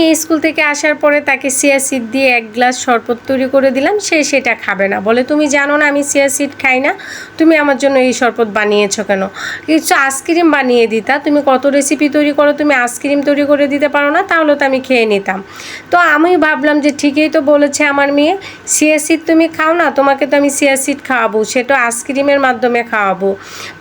মেয়ে স্কুল থেকে আসার পরে তাকে চিয়া সিড দিয়ে 1 গ্লাস শরবত তৈরি করে দিলাম, সে সেটা খাবে না, বলে তুমি জানো না আমি চিয়া সিড খাই না, তুমি আমার জন্য এই শরবত বানিয়েছো কেন? কিছু আইসক্রিম বানিয়ে দিতা, তুমি কত রেসিপি তৈরি করো, তুমি আইসক্রিম তৈরি করে দিতে পারো না? তাহলে তো আমি খেয়ে নিতাম। তো আমি ভাবলাম যে ঠিকই তো বলেছে আমার মেয়ে, চিয়া সিড তুমি খাও না, তোমাকে তো আমি চিয়া সিড খাওয়াবো, সেটা আইসক্রিমের মাধ্যমে খাওয়াবো।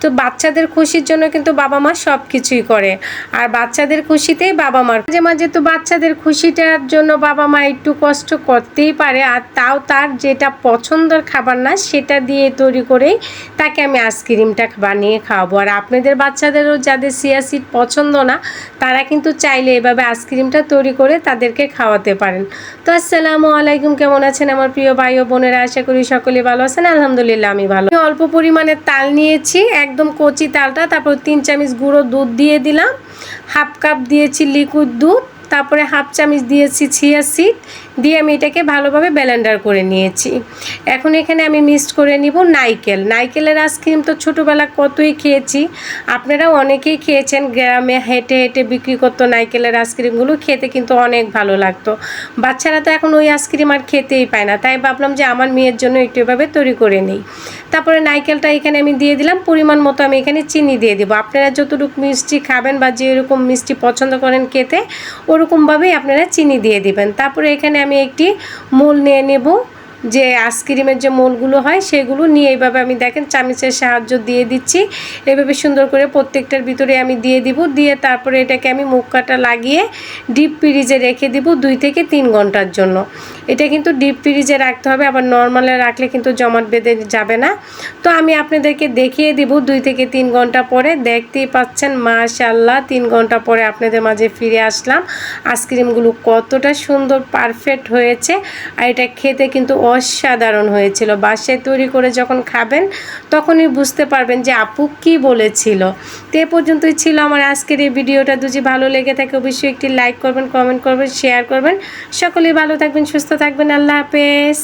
তো বাচ্চাদের খুশির জন্য কিন্তু বাবা মা সব কিছুই করে, আর বাচ্চাদের খুশিতেই বাবা মার মাঝে মাঝে তো বাচ্চাদের খুশিটার জন্য বাবা মা একটু কষ্ট করতেই পারে, আর তাও তার যেটা পছন্দের খাবার না সেটা দিয়ে তৈরি করেই তাকে আমি আইসক্রিমটা বানিয়ে খাওয়াবো। আর আপনাদের বাচ্চাদেরও যাদের চিয়া সিড পছন্দ না, তারা কিন্তু চাইলে এভাবে আইসক্রিমটা তৈরি করে তাদেরকে খাওয়াতে পারেন। তো আসসালামু আলাইকুম, কেমন আছেন আমার প্রিয় ভাই ও বোনেরা? আশা করি সকলে ভালো আছেন। আলহামদুলিল্লাহ আমি ভালো। আমি অল্প পরিমাণে তাল নিয়েছি, একদম কচি তালটা, তারপর 3 চামচ গুঁড়ো দুধ দিয়ে দিলাম, হাফ কাপ দিয়েছি লিকুইড দুধ, তারপরে হাফ চামচ দিয়েছি চিয়া সিড দিয়ে আমি এটাকে ভালোভাবে ব্লেন্ডার করে নিয়েছি। এখন এখানে আমি মিক্সড করে নিব নারকেলের আইসক্রিম তো ছোটোবেলা কতই খেয়েছি, আপনারাও অনেকেই খেয়েছেন। গ্রামে হেঁটে হেঁটে বিক্রি করতো নারকেলের আইসক্রিমগুলো, খেতে কিন্তু অনেক ভালো লাগতো। বাচ্চারা তো এখন ওই আইসক্রিম আর খেতেই পায় না, তাই ভাবলাম যে আমার মেয়ের জন্য একটু এভাবে তৈরি করে নিই। তারপরে নারকেলটা এখানে আমি দিয়ে দিলাম, পরিমাণ মতো আমি এখানে চিনি দিয়ে দেবো। আপনারা যতটুকু মিষ্টি খাবেন বা যেরকম মিষ্টি পছন্দ করেন খেতে, ওরকমভাবেই আপনারা চিনি দিয়ে দিবেন। তারপরে এখানে আমি একটি মোল নিয়ে নেব, যে আইসক্রিমের যে মোলগুলো হয় সেগুলো নিয়ে এইভাবে আমি দেখেন চামচের সাহায্য দিয়ে দিচ্ছি, এভাবে সুন্দর করে প্রত্যেকটার ভিতরে আমি দিয়ে দিব। দিয়ে তারপরে এটাকে আমি মুখ কাটা লাগিয়ে ডিপ ফ্রিজে রেখে দিব 2 থেকে 3 ঘন্টার জন্য। এটা কিন্তু ডিপ ফ্রিজে রাখতে হবে, আবার নর্মালে রাখলে কিন্তু জমাট বেঁধে যাবে না। তো আমি আপনাদেরকে দেখিয়ে দিব 2 থেকে 3 ঘন্টা পরে। দেখতেই পাচ্ছেন মাশাআল্লাহ 3 ঘন্টা পরে আপনাদের মাঝে ফিরে আসলাম। আইসক্রিমগুলো কতটা সুন্দর পারফেক্ট হয়েছে, আর এটা খেতে কিন্তু অসাধারণ হয়েছিল। বাসায় তৈরি করে যখন খাবেন তখনই বুঝতে পারবেন যে আপু কী বলেছিল। তো এ পর্যন্তই ছিল আমার আজকের এই ভিডিওটা। যদি ভালো লেগে থাকে অবশ্যই একটি লাইক করবেন, কমেন্ট করবেন, শেয়ার করবেন। সকলেই ভালো থাকবেন, সুস্থ থাকবেন। আল্লাহ হাফেজ।